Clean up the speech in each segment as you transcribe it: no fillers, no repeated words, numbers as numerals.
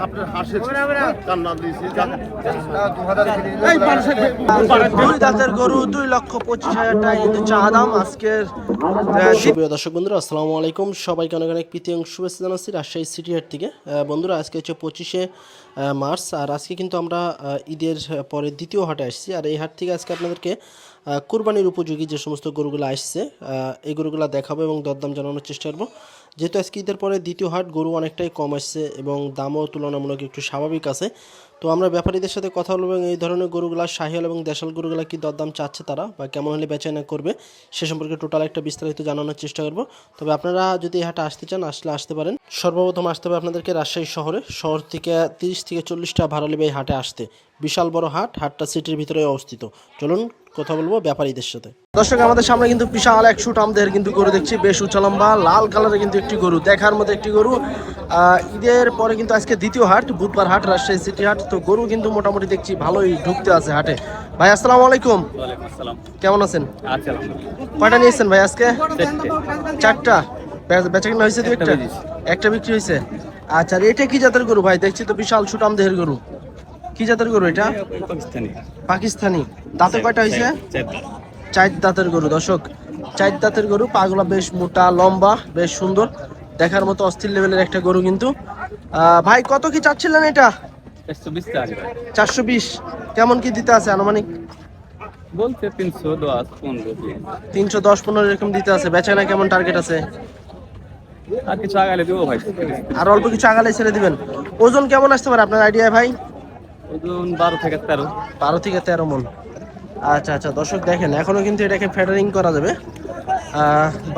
আপনার হাসের কান্না দিয়েছি দুই দাঁতের গরু 2,25,000 টাকা কিন্তু চা দাম আজকের। সুপ্রিয় দর্শক বন্ধুরা আসসালামু আলাইকুম, সবাইকে অনেক অনেক প্রীতি এবং শুভেচ্ছা জানাচ্ছি রাজশাহী সিটি হাট থেকে। বন্ধুরা আজকে হচ্ছে 25শে মার্চ, আর আজকে কিন্তু আমরা ঈদের পরে দ্বিতীয় হাটে আসছি। আর এই হাট থেকে আজকে আপনাদেরকে কুরবানির উপযোগী যে সমস্ত গরুগুলো আসছে এই গরুগুলো দেখাবো এবং দরদাম জানানোর চেষ্টা করবো। যেহেতু আজকে ঈদের পরে দ্বিতীয় হাট, গরু অনেকটাই কম আসছে এবং দামও তুলনামূলক একটু স্বাভাবিক আছে। তো আমরা ব্যাপারীদের সাথে কথা বলবো এবং এই ধরনের গরুগুলা শাহিওয়াল এবং দেশাল গরুগুলা কি দরদাম চাচ্ছে তারা বা কেমন হলে বেচাকেনা করবে সে সম্পর্কে টোটাল একটা বিস্তারিত জানানোর চেষ্টা করব। তবে আপনারা যদি এই হাটে আসতে চান আসতে পারেন। সর্বপ্রথম আসতে হবে আপনাদেরকে রাজশাহী শহর থেকে 30 থেকে 40টা ভাড়া নেবে এই হাটে আসতে। বিশাল বড় হাটটা সিটির ভিতরে অবস্থিত। চলুন কথা বলবো ব্যাপারীদের সাথে। দর্শক আমাদের সামনে কিন্তু বিশাল এক শুট আমাদের কিন্তু গরু দেখছি, বেশ উঁচা লম্বা লাল কালারের কিন্তু একটি গরু, দেখার মতো একটি গরু। ঈদের পরে কিন্তু আজকে দ্বিতীয় হাট, বুধবার হাট, রাজশাহী সিটি হাট। তো গরু কিন্তু মোটামুটি দেখছি ভালোই ঢুকতে আছে হাটে। ভাই আসসালামু আলাইকুম। কেমন আছেন? কয়টা নিয়েছেন ভাই আজকে? 4টা। বেচা কিনা হয়েছে? একটা বিক্রি হয়েছে। আচ্ছা, এটা কি জাতের গরু ভাই? দেখছি তো বিশাল সুটাম দেহের গরু। কি জাতের গরু এটা? পাকিস্তানি। দাঁতে কয়টা হয়েছে? 4 দাঁতের গরু। দর্শক 4 দাঁতের গরু, পাগুলা বেশ মোটা লম্বা, বেশ সুন্দর, দেখার মতো অস্থির লেভেলের একটা গরু কিন্তু। ভাই কত কি চাচ্ছিলেন এটা? 420। কেমন কি দিতে আছে আনুমানিক? বলছে 310-15 এরকম দিতে আছে। বেচাকেনা কেমন টার্গেট আছে? আর কিছু আগালে দেবো ভাই। আর অল্প কিছু আগালে ছেড়ে দিবেন। ওজন কেমন আসতে পারে আপনার আইডিয়া ভাই? ওজন 12 থেকে 13। 12 থেকে 13 মন। আচ্ছা আচ্ছা, দর্শক দেখেন এখনো কিন্তু এটাকে ফেডারিং করা যাবে।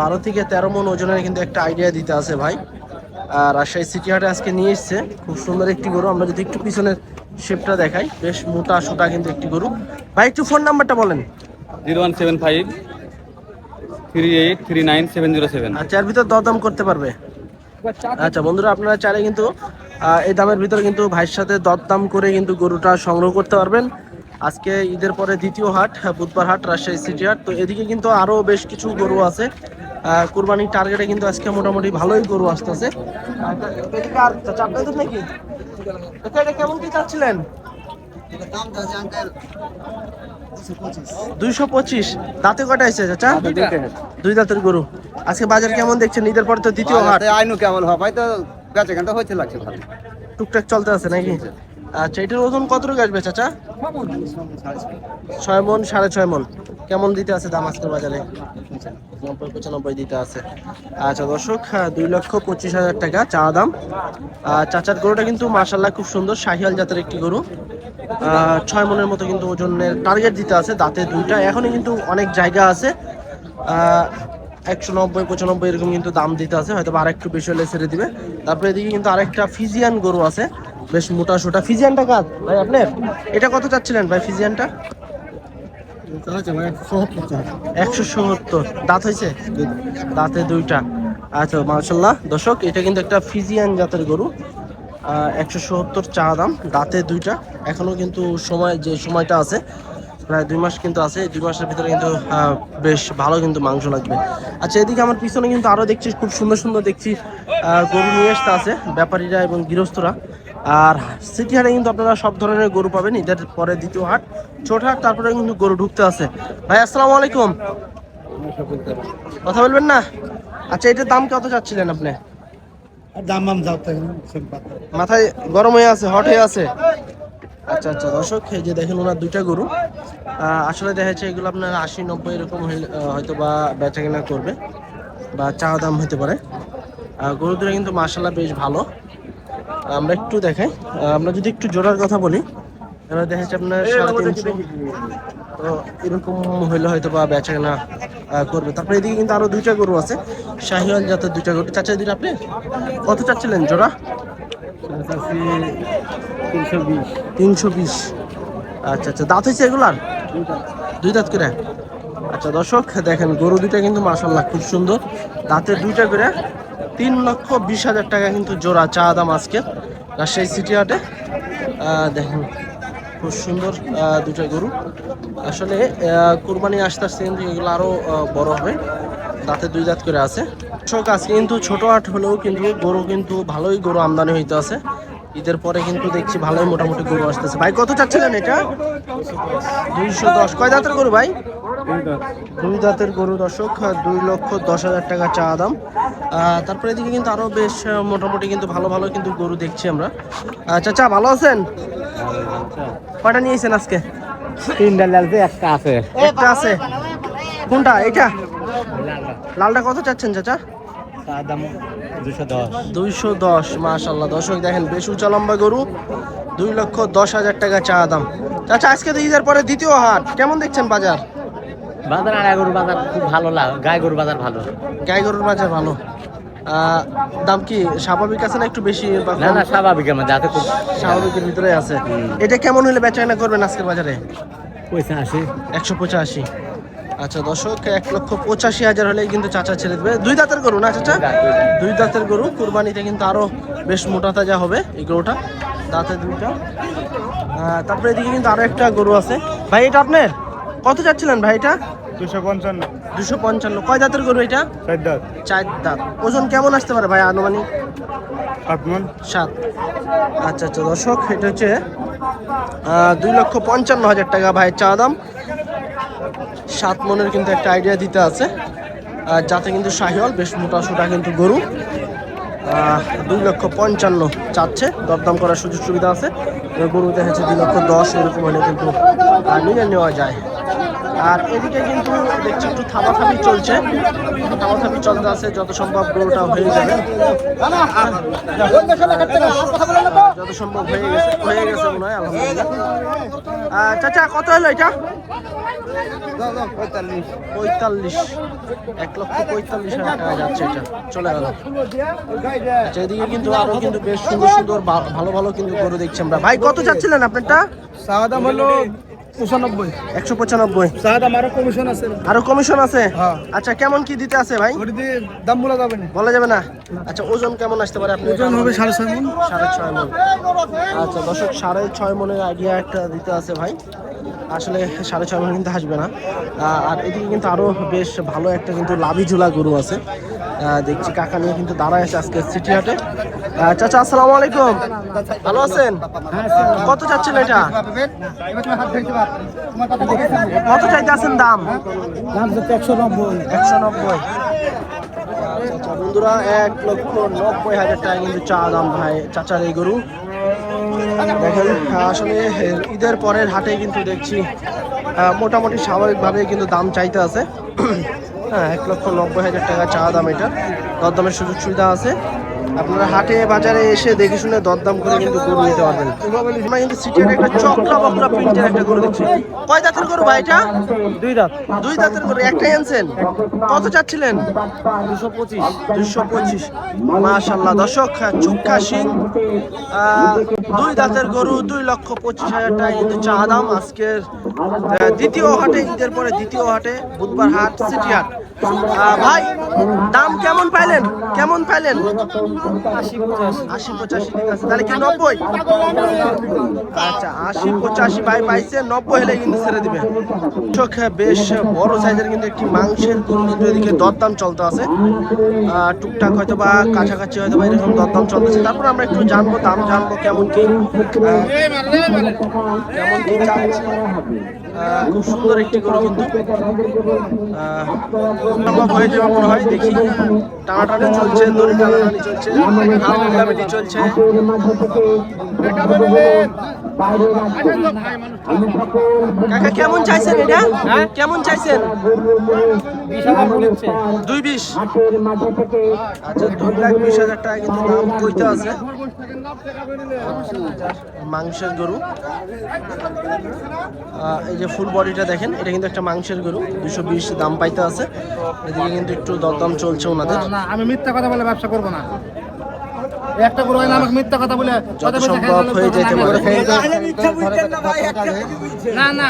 12 থেকে 13 মন ওজনের কিন্তু একটা আইডিয়া দিতে আছে ভাই। রাজশাহী সিটি হাটে আজকে নিয়ে এসছে খুব সুন্দর একটি গরু। আমরা যদি একটু পিছনের শেপটা দেখাই, বেশ মোটা সোটা কিন্তু একটি গরু। ভাই একটু ফোন নাম্বারটা বলেন। 0175 3839 707। আচ্ছা, এর ভিতর দরদাম করতে পারবে? আচ্ছা বন্ধুরা, আপনারা চাইলে কিন্তু এই দামের ভিতরে কিন্তু ভাইয়ের সাথে দরদাম করে কিন্তু গরুটা সংগ্রহ করতে পারবেন। আজকে ঈদের পরে দ্বিতীয় হাট, বুধবার হাট, রাজশাহী সিটি হাট। তো এদিকে কিন্তু আরো বেশ কিছু গরু আছে। কুরবানির টার্গেটে কিন্তু আজকে মোটামুটি ভালোই গরু আসতেছে নাকি। এটা কেমন কি চাচ্ছিলেন? 225। দাঁতে কয়টা আছে চাচা? 2 দাঁতের গরু। আজকে বাজার কেমন দেখছেন? ঈদের পরে তো দ্বিতীয় হাট। আইনু কেমন হবে ভাই? তো বেচাকেনাটা হইতে লাগছে ভালো, টুকটাক চলতে আছে নাকি? আচ্ছা, এটার ওজন কতটুকু আসবে চাচা? 6 মন 6.5 মন। কেমন দিতে আছে দাম আজকের বাজারে? 90-95 দিতে আছে। আচ্ছা দর্শক, 2,25,000 টাকা চা দাম। চাচার গরুটা কিন্তু মাশাআল্লাহ খুব সুন্দর, শাহিওয়াল জাতের একটি গরু। 6 মনের মতো কিন্তু ওজনের টার্গেট দিতে আছে। দাঁতে 2টা, এখনই কিন্তু অনেক জায়গা আছে। 190-95 এরকম কিন্তু দাম দিতে আছে, হয়তো আর একটু বেশি হলে ছেড়ে দিবে। তারপরে এদিকে কিন্তু আরেকটা ফিজিয়ান গরু আছে, বেশ মোটা সোটা। ফিজিয়ানটা কাজ ভাই আপনার? এটা কত চাচ্ছিলেন ভাই ফিজিয়ানটা? 170। দাঁত হয়েছে? দাঁতে 2টা। আচ্ছা মাশাআল্লাহ দর্শক, এটা কিন্তু একটা ফিজিয়ান জাতের গরু। 170 চা দাম, দাঁতে 2টা। এখনো কিন্তু সময়টা আছে, প্রায় 2 মাস কিন্তু আছে। 2 মাসের ভিতরে কিন্তু বেশ ভালো কিন্তু মাংস লাগবে। আচ্ছা, এদিকে আমার পিছনে কিন্তু আরো দেখছি খুব সুন্দর সুন্দর দেখছি গরু নিয়ে আসতে আছে ব্যাপারীরা এবং গৃহস্থরা। আর সিটি হাটে কিন্তু আপনারা সব ধরনের গরু পাবেন। ঈদের পরে দ্বিতীয় হাট, ছোট হাট, তারপরে কিন্তু গরু ঢুকতে আছে। ভাই আসসালামু আলাইকুম। কথা বলবেন না? আচ্ছা, এটার দাম কত চাচ্ছিলেন আপনি? মাথায় গরম হয়ে আছে, হট হয়ে আছে। আচ্ছা আচ্ছা দর্শক, এই যে দেখেন ওনার 2টা গরু। আসলে দেখা যাচ্ছে এগুলো আপনার 80-90 এরকম হয়তো বা বেচা কেনা করবে বা চা দাম হতে পারে। গরু দুটো কিন্তু মাশাআল্লাহ বেশ ভালো। আমরা একটু দেখাই। আমরা যদি একটু জোড়ার কথা বলি, এবার দেখা যাচ্ছে আপনার 350। তো এরকম হইলে হয়তো বা বেচা কেনা করবে। তারপরে এদিকে কিন্তু আরো 2টা গরু আছে, শাহিওয়াল জাতের 2টা গরু। চাচা দুটো আপনি কত চাচ্ছিলেন জোড়া? 320। আচ্ছা আচ্ছা, দাঁত হয়েছে এগুলার? 2 দাঁত করে। আচ্ছা দর্শক দেখেন গরু দুটা কিন্তু মাশাআল্লাহ খুব সুন্দর, দাঁতে 2টা করে। 3,20,000 টাকা কিন্তু জোড়া চা দাম আজকে রাজশাহী সিটি হাটে। দেখেন খুব সুন্দর 2টা গরু। আসলে কুরবানি আসতে আসতে কিন্তু এগুলো আরো বড় হবে। দাঁতে 2 দাঁত করে আছে। আজকে কিন্তু ছোট হাট হলেও কিন্তু গরু কিন্তু ভালোই গরু আমদানি হইতে আছে। ঈদের পরে কিন্তু দেখছি ভালোই মোটামুটি গরু আসতেছে। ভাই কত চাচ্ছিলেন এটা? 210। কয় দাঁতের গরু ভাই? 2 দাঁতের গরু দর্শক, 2,10,000 টাকা চা দাম। তারপরে এদিকে কিন্তু আরো বেশ মোটামুটি কিন্তু ভালো ভালো কিন্তু গরু দেখছি আমরা। চাচা ভালো আছেন? কয়টা নিয়েছেন আজকে? 3টা লালতে একটা আছে। একটা আছে। কোনটা এটা? লালটা কত চাচ্ছেন চাচা? তার দাম 210। 210। মাশাআল্লাহ দর্শক দেখেন বেশ উঁচা লম্বা গরু, 2,10,000 টাকা চা দাম। চাচা আজকে তো ঈদের পরে দ্বিতীয় হাট, কেমন দেখছেন বাজার? বাজার আর গরুর বাজার খুব ভালো লাগে, গাই গরুর বাজার ভালো। গাই গরুর বাজার ভালো। দাম কি স্বাভাবিক আছে না একটু বেশি? না না স্বাভাবিক, আমার যাতে খুব স্বাভাবিকের ভিতরে আছে। এটা কেমন হলে বেচাকেনা করবেন আজকের বাজারে? 85। 185। আচ্ছা দর্শক, 1,85,000 হলে কিন্তু চাচা ছেড়ে দেবে। 2 দাঁতের গরু না চাচা? 2 দাঁতের গরু, কুরবানিতে কিন্তু আরো বেশ মোটা তাজা হবে এই গরুটা। দাঁতে 2টা। তারপরে এদিকে কিন্তু আরো একটা গরু আছে। ভাই এটা আপনার? কত চাচ্ছিলেন ভাই এটা? 255। 255। কয় দাঁতের গরু এটা? 4 দাঁত। 4 দাঁত। ওজন কেমন আসতে পারে ভাই আনুমানিক? 7 মণ। 7। আচ্ছা আচ্ছা দর্শক, এটা হচ্ছে 2,55,000 টাকা ভাই চা দাম। 7 মনের কিন্তু একটা আইডিয়া দিতে আছে। যাতে কিন্তু শাহিওয়াল বেশ মোটা সোটা কিন্তু গরু। 2,55,000 চাচ্ছে, দরদাম করার সুযোগ সুবিধা আছে। গরু দেখেছে 2,10,000 এরকম হলে কিন্তু নিয়ে নেওয়া যায়। আর এদিকে কিন্তু দেখছি একটু থামাথামি চলছে, থামাথামি চলতে আছে, যত সম্ভব গরুটা হয়ে যাবে, যত সম্ভব হয়ে গেছে মনে হয় আলহামদুলিল্লাহ। চাচা কত হলো এটা? 45। 1,45,000 টাকা যাচ্ছে, এটা চলে গেল। আচ্ছা এদিকে কিন্তু আরো কিন্তু বেশ সুন্দর সুন্দর ভালো ভালো কিন্তু গরু দেখছি আমরা। ভাই কত চাচ্ছিলেন আপনারটা? চাওয়া দাম হলো 95। 195। চাওয়া দাম আরো কমিশন আছে। আরো কমিশন আছে? হ্যাঁ। আচ্ছা কেমন কি দিতে আছে ভাই? দাম বলা যাবে না। বলা যাবে না। আচ্ছা ওজন কেমন আসতে পারে? আপনি ওজন হবে 6.5 মণ। 6.5 মণ। আচ্ছা দর্শক, 6.5 মণের আইডিয়া একটা দিতে আছে ভাই। আসলে 6.5 মণ কিন্তু আসবে না। আর এদিকে কিন্তু আরো বেশ ভালো একটা কিন্তু লাভি ঝুলা গরু আছে। দেখছি কাকা নিয়ে কিন্তু দাঁড়ায় আছে আজকে সিটি হাটে। চাচা আসসালামু আলাইকুম, ভালো আছেন? কত চাচ্ছেন এটা? কত চাইতে আছেন দাম? 190। আচ্ছা বন্ধুরা, 1,90,000 টাকা কিন্তু চা দাম ভাই চাচার এই গরু। দেখেন আসলে ঈদের পরের হাটে কিন্তু দেখছি মোটামুটি স্বাভাবিকভাবে কিন্তু দাম চাইতে আছে। হ্যাঁ 1,90,000 টাকা চা দাম, এটা দরদামের সুযোগ সুবিধা আছে। আপনারা হাটে বাজারে এসে দেখে শুনে দরদাম করে কিন্তু গরু নিতে পারবেন। আমরা কিন্তু সিটির একটা চক্রা বকরা প্রিন্টের একটা গরু দেখছি। কয় দাঁতের গরু ভাই এটা? 2 দাঁত। 2 দাঁতের গরু, একটাই আনছেন? কত চাচ্ছিলেন? 225। 225। মাশাআল্লাহ দর্শক, চুক্কা শিং, 2 দাঁতের গরু, 2,25,000 টাকা কিন্তু চা দাম আজকের দ্বিতীয় হাটে, ঈদের পরে দ্বিতীয় হাটে, বুধবার হাট, সিটি হাট। ভাই দাম কেমন পাইলেন? কেমন পাইলেন? 80-85 ঠিক আছে, তাহলে কি 90? আচ্ছা 80-85 ভাই পাইছে, 90 হলে কিন্তু ছেড়ে দিবে। চোখ বেশ বড় সাইজের কিন্তু একটি মাংসের গরু কিন্তু এদিকে দরদাম চলতে আছে। টুকটাক হয়তো বা কাছাকাছি হয়তো বা এরকম দরদাম চলতেছে। তারপর আমরা একটু জানবো, দাম জানবো কেমন কি চাচ্ছে। খুব সুন্দর একটি গরু কিন্তু হয়ে যাবে মনে হয়। দেখি টানাটানি চলছে, দড়ি টানাটানি চলছে, হামলামিটি চলছে। কাকা কেমন চাইছেন এটা? কেমন চাইছেন? 220। আচ্ছা 2,20,000 টাকা কিন্তু দাম কইতে আছে মাংসের গরু। এই যে ফুল বডিটা দেখেন, এটা কিন্তু একটা মাংসের গরু, 220 দাম পাইতে আছে। এদিকে কিন্তু একটু দরদাম চলছে ওনাদের। আমি মিথ্যা কথা বলে ব্যবসা করবো না। একটা গরু হয় না, আমাকে মিথ্যা কথা বলে যত সম্ভব হয়ে যেতে পারে। না না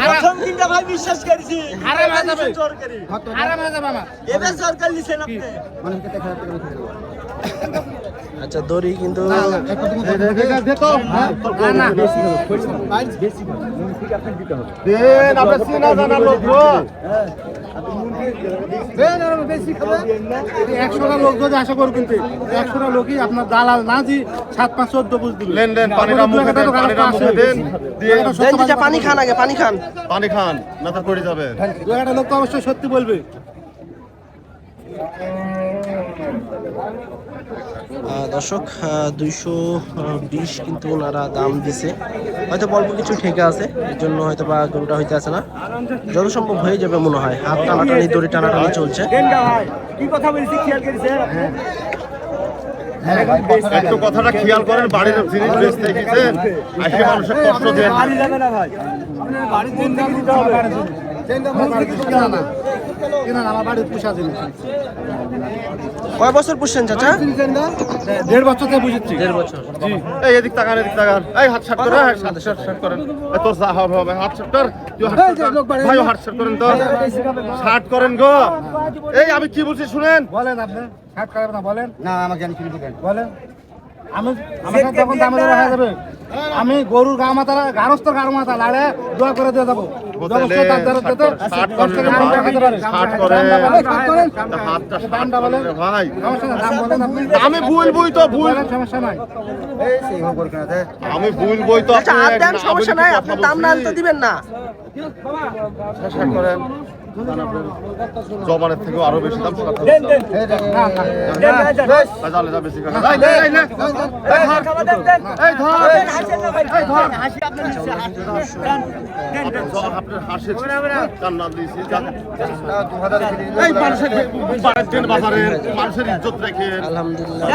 প্রথম দিনটা ভাই বিশ্বাস করেছি হারাম হয়ে যাবে, সরকারি হারাম হয়ে যাবে আমার। এবার সরকার নিছেন আপনি আচ্ছা দড়ি কিন্তু দেখো না না দেন, আপনি চিনা জানা লোক গো। একশোটা লোক যদি আশা করো কিনতে 100টা লোকই আপনার দালাল না দি 7-5-14 বুঝ দিবে লেনদেন পানিটা মুখে দেন, পানিটা মুখে দেন, দিয়ে দেন চাচা, পানি খান আগে, পানি খান। পানি খান, না তো পড়ে যাবে। দু একটা লোক তো অবশ্যই সত্যি বলবে। দর্শক 220 কিন্তু ওনারা দাম দিছে, হয়তো অল্প কিছু ঠেকে আছে, এর জন্য হয়তো বা গরুটা হইতে আছে না, যত সম্ভব হয়ে যাবে মনে হয়। হাত টানাটানি, দড়ি টানাটানি চলছে। কি কথা বলছি খেয়াল করেছেন? একটু কথাটা খেয়াল করেন, বাড়ির জিনিস বেচতে গেছেন, আজকে মানুষের কষ্ট দেন। বাড়ি যাবে না ভাই, আপনার বাড়ির দিন দিতে হবে। আমার বাড়ির পোষা জিনিস কয় বছর পুষছেন চাচা? 1.5 বছর থেকে বুঝেছি। 1.5 বছর। এই এদিক তাকান, এদিক তাকান, এই হাত শাট করে, শাট করেন, এই তোর যা হবে হবে, হাত শাট কর, তুই হাত শাট কর, ভাইও হাত শাট করেন তো, শাট করেন গো। এই আমি কি বলছি শুনেন, বলেন আপনি হাত খারাপ না বলেন। না আমাকে জানি কি বলেন। আমি আমার সাথে যখন দামে দর হয়ে যাবে, আমি গরুর গা মাথা গারস্থ গার মাথা লাড়ে দোয়া করে দিয়ে যাবো। শাট করেন, হাতটা শাট করেন ভাই। আমি ভুলবই তো, ভুল সমস্যা নাই। আমি ভুলবই তো। আচ্ছা হাত দেন, সমস্যা নাই, আপনি দাম না তো দিবেন না। শাট করেন, জবানের থেকেও আরো বেশি দাম। বেশি করে আপনার হাসির কান্না দিয়েছি, এই মানুষের বাজারে মানুষের ইজ্জত রেখে, আলহামদুলিল্লাহ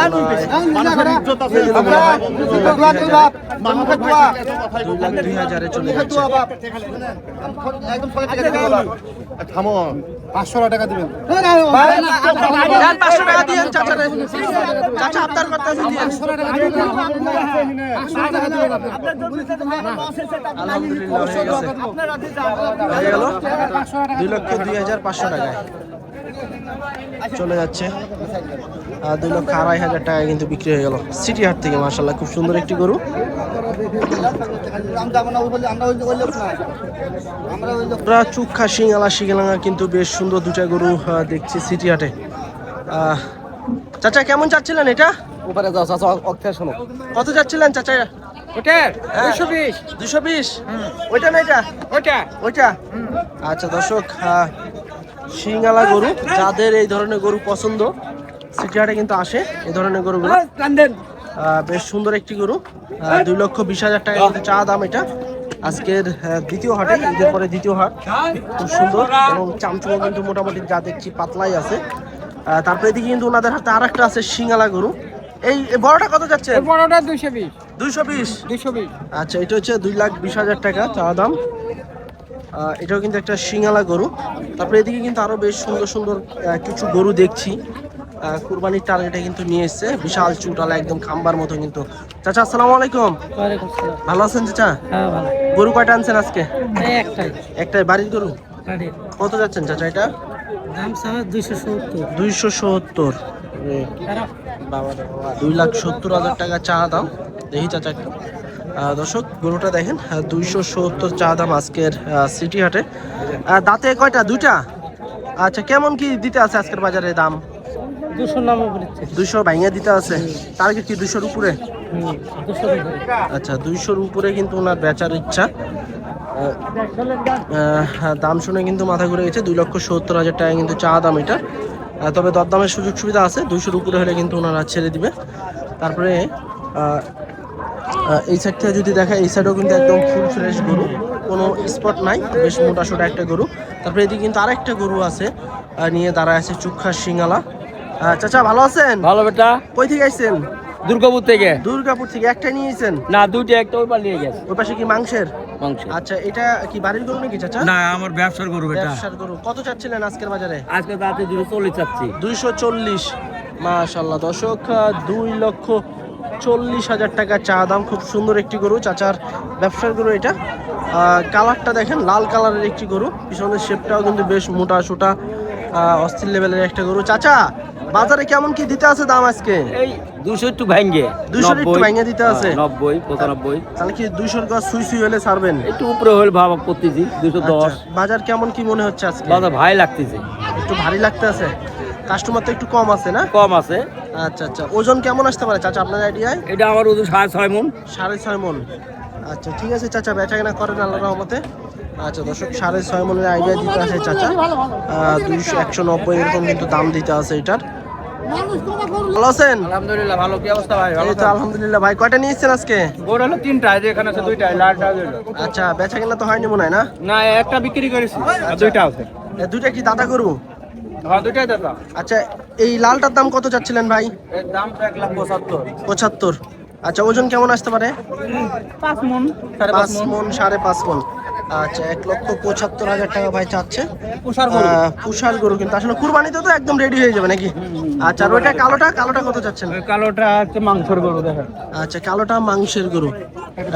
মানুষের ইজ্জত আছে, 2,02,000 চলে যাচ্ছে। থামো, 500 টাকা দিবেন। দেন 500 টাকা দিয়েন চাচারে। চাচা আপনার কথা দিয়েন। 500 টাকা দিবেন। 500 টাকা দিবেন আপনি। আলহামদুলিল্লাহ হয়ে গেছে, হয়ে গেল 2,02,500 টাকায় চলে যাচ্ছে। 2,02,500 টাকায় কিন্তু বিক্রি হয়ে গেল সিটি হাট থেকে। মাশাআল্লাহ খুব সুন্দর একটি গরু। আমরা চুক্ষা শিঙালা কিন্তু বেশ সুন্দর দুটা গরু দেখছি সিটি হাটে। চাচা কেমন চাচ্ছিলেন এটা? উপরে যাও চাচা, অক্ষর শোনো। কত চাচ্ছিলেন চাচা? ওটা হ্যাঁ। 220। 220? ওইটা না এটা? ওটা ওইটা। আচ্ছা দর্শক, শিঙালা গরু, যাদের এই ধরনের গরু পছন্দ সিটি হাটে কিন্তু আসে এই ধরনের গরুগুলো। বেশ সুন্দর একটি গরু। 2,20,000 টাকা কিন্তু চা দাম এটা। আজকের দ্বিতীয় হাটে, ঈদের পরে দ্বিতীয় হাট, খুব সুন্দর এবং চামচুমো কিন্তু মোটামুটি যা দেখছি পাতলাই আছে। তারপরে এদিকে কিন্তু ওনাদের হাতে আর একটা আছে শিঙালা গরু। এই বড়টা কত যাচ্ছে? বড়টা 220। 220? 220। আচ্ছা, এটা হচ্ছে 2,20,000 টাকা চা দাম। এটাও কিন্তু একটা শিঙালা গরু। তারপরে এদিকে কিন্তু আরো বেশ সুন্দর সুন্দর কিছু গরু দেখছি। কুরবানির টার্গেটে কিন্তু নিয়ে এসছে, বিশাল চুটালা একদম খাম্বার মতো কিন্তু। চাচা আসসালামু আলাইকুম। ওয়ালাইকুম আসসালাম। ভালো আছেন চাচা? হ্যাঁ ভালো। গরু কয়টা আনছেন আজকে? এই একটাই একটাই বাড়ির গরু? গাড়ি। কত যাচ্ছেন চাচা এটা? দাম সারা 270। 270? বাবা রে বাবা, 2,70,000 টাকা চা দাম। দেখি চাচা একটু দর্শক গরুটা দেখেন, 270 চা দাম আজকের সিটি হাটে। দাঁতে কয়টা? দুইটা? আচ্ছা, কেমন কি দিতে আছে আজকের বাজারে দাম? 200 নাম উপরে। 200 ভাঙিয়ে দিতে আছে। টার্গেট কি 200-র উপরে? 200। আচ্ছা, 200-র উপরে কিন্তু ওনার বেচার ইচ্ছা। দাম শুনে কিন্তু মাথা ঘুরে গেছে। 2,70,000 টাকা কিন্তু চা দাম এটা। তবে দরদামের সুযোগ সুবিধা আছে, 200-র উপরে হলে কিন্তু ওনারা ছেড়ে দিবে। তারপরে এই সাইড থেকে যদি দেখা, এই সাইডেও কিন্তু একদম ফুল ফ্রেশ গরু, কোনো স্পট নাই, বেশ মোটা সোটা একটা গরু। তারপরে এদিকে কিন্তু আরেকটা গরু আছে, নিয়ে দাঁড়ায় আছে চুক্ষা শিঙালা। চাচা ভালো আছেন? ভালো বেটা। কই থেকে আইছেন? দুর্গাপুর থেকে। দুর্গাপুর থেকে। একটাই নিয়েছেন? না, দুইটা, একটা ওই পার নিয়ে গেছে। ওই পাশে কি মাংসের? মাংস। আচ্ছা, এটা কি বাড়ির গরু নাকি চাচা? না, আমার ব্যবসার গরু বেটা। ব্যবসার গরু। কত চাচ্ছিলেন আজকের বাজারে? আজকে রাতে 240 চাচ্ছি। 240? মাশাআল্লাহ দর্শক, 2,40,000 টাকা চা দাম। খুব সুন্দর একটি গরু, চাচার ব্যবসার গরু এটা। কালারটা দেখেন, লাল কালারের একটি গরু। পিছনের শেপটাও কিন্তু বেশ মোটা সোটা অস্থির লেভেলের একটা গরু। চাচা বাজারে কেমন কি দিতে আছে দাম আজকে? এই 200 একটু ভাঙ্গে। 200 একটু ভাঙিয়ে দিতে আছে? 90, 95। তাহলে কি 200-র গাছ সুই সুই হলে ছাড়বেন? একটু উপরে হলে ভাব করতেছি 210। বাজার কেমন কি মনে হচ্ছে আজকে? বাজার ভাই লাগতেছে। একটু একটু ভারী লাগতে আছে, কাস্টমার তো একটু কম আছে না? কম আছে। আচ্ছা আচ্ছা, ওজন কেমন আসতে পারে চাচা আপনার আইডিয়ায়? এটা আমার ওজন 6.5 মন। 6.5 মন। আচ্ছা ঠিক আছে চাচা, বেচা কেনা করেন আল্লাহর রহমতে। আচ্ছা দর্শক, 6.5 মনের আইডিয়া দিতে আছে চাচা। 200 190 এরকম কিন্তু দাম দিতে আছে এটার। ভালো আছেন? আলহামদুলিল্লাহ ভালো। কি অবস্থা ভাই? এই তো আলহামদুলিল্লাহ। ভাই কয়টা নিয়েছেন আজকে? গরু হলো 3টা, এই যে এখানে আছে 2টা, লালটা হলো। আচ্ছা, বেচা কেনা তো হয়নি মনে হয় না? না, একটা বিক্রি করেছি আর 2টা আছে। এ দুইটা কি দাদা গরু? হ্যাঁ, 2টাই দাদা। আচ্ছা, এই লালটার দাম কত চাচ্ছিলেন ভাই? এর দাম তো 1,75,000। 75। আচ্ছা, ওজন কেমন আসতে পারে? 5 মন, 5 মন, 5.5 মন। আচ্ছা, 1,75,000 টাকা ভাই চাচ্ছে। পুষার গরু। পুষার গরু কিন্তু আসলে কুরবানিতে তো একদম রেডি হয়ে যাবে নাকি? আচ্ছা, আর ওইটা কালোটা কত চাচ্ছেন? ওই কালোটা হচ্ছে মাংসের গরু দেখেন। আচ্ছা, কালোটা মাংসের গরু।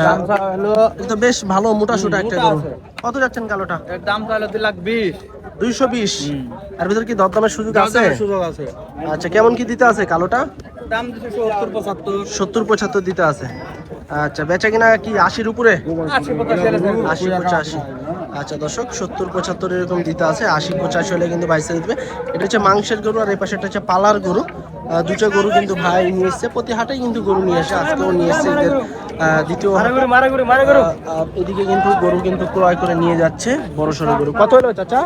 দাম হলো, এটা তো বেশ ভালো মোটা সোটা একটা গরু। কত যাচ্ছেন কালোটা? এর দাম হলো 2,20,000। 220। আর ভিতর কি দরদামের সুযোগ আছে? সুযোগ আছে। আচ্ছা, কেমন কি দিতে আছে কালোটা? দাম দিচ্ছে 70-75। 70-75 দিতে আছে। আচ্ছা, বেচা কিনা কি 80-র উপরে? 80-85। আচ্ছা দর্শক, 70-75 এরকম দিতে আছে। 80-85 হলে কিন্তু ভাই সেল দিবে। এটা হচ্ছে মাংসের গরু, আর এই পাশেটা হচ্ছে পালার গরু। দুটো গরু কিন্তু ভাই নিয়ে এসছে, প্রতি হাটেই কিন্তু গরু নিয়ে আসে, আজকেও নিয়ে এসছে ঈদের দ্বিতীয় হাট। এদিকে কিন্তু গরু কিন্তু ক্রয় করে নিয়ে যাচ্ছে, বড় সড়ো গরু। কত হলো চাচা?